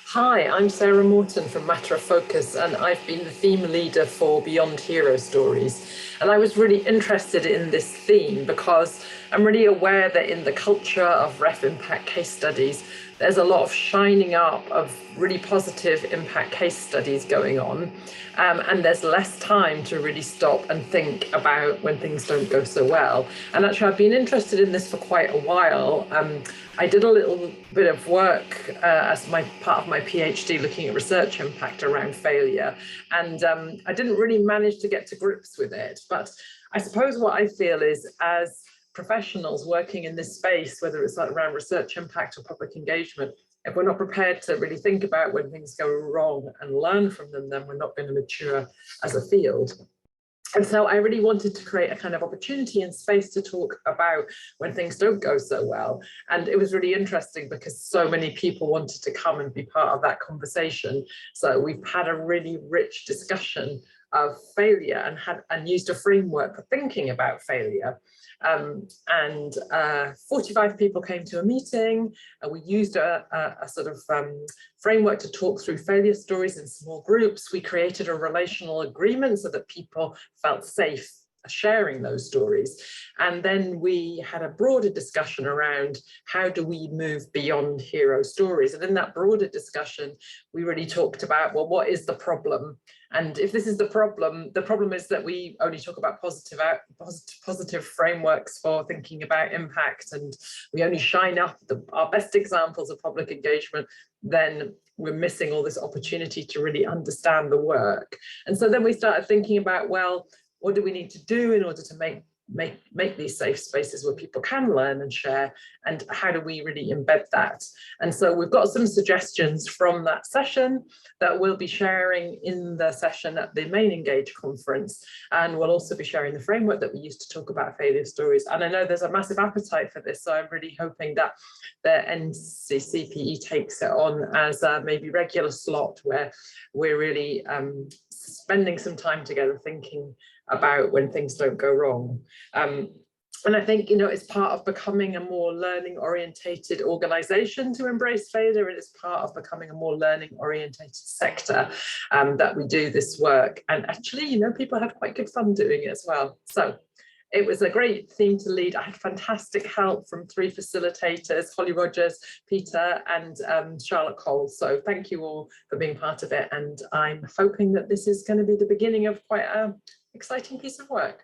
Hi, I'm Sarah Morton from Matter of Focus, and I've been the theme leader for Beyond Hero Stories. And I was really interested in this theme because I'm really aware that in the culture of ref impact case studies, there's a lot of shining up of really positive impact case studies going on. And there's less time to really stop and think about when things don't go so well. And actually, I've been interested in this for quite a while. I did a little bit of work as part of my PhD looking at research impact around failure. And I didn't really manage to get to grips with it. But I suppose what I feel is, as professionals working in this space, whether it's like around research impact or public engagement, if we're not prepared to really think about when things go wrong and learn from them, then we're not going to mature as a field. And so I really wanted to create a kind of opportunity and space to talk about when things don't go so well. And it was really interesting because so many people wanted to come and be part of that conversation. So we've had a really rich discussion of failure and used a framework for thinking about failure. 45 people came to a meeting, and we used a sort of framework to talk through failure stories in small groups. We created a relational agreement so that people felt safe sharing those stories. And then we had a broader discussion around how do we move beyond hero stories. And in that broader discussion, we really talked about, well, what is the problem? And if this is the problem is that we only talk about positive frameworks for thinking about impact, and we only shine up our best examples of public engagement, then we're missing all this opportunity to really understand the work. And so then we started thinking about, well, what do we need to do in order to make these safe spaces where people can learn and share, and how do we really embed that? And so we've got some suggestions from that session that we'll be sharing in the session at the main Engage conference, and we'll also be sharing the framework that we used to talk about failure stories. And I know there's a massive appetite for this, so I'm really hoping that the NCCPE takes it on as a maybe regular slot where we're really spending some time together thinking about when things don't go wrong. And I think, it's part of becoming a more learning orientated organization to embrace failure, and it's part of becoming a more learning orientated sector that we do this work. And actually, people had quite good fun doing it as well. So it was a great theme to lead. I had fantastic help from 3 facilitators, Holly Rogers, Peter, and Charlotte Cole. So thank you all for being part of it. And I'm hoping that this is going to be the beginning of quite an exciting piece of work.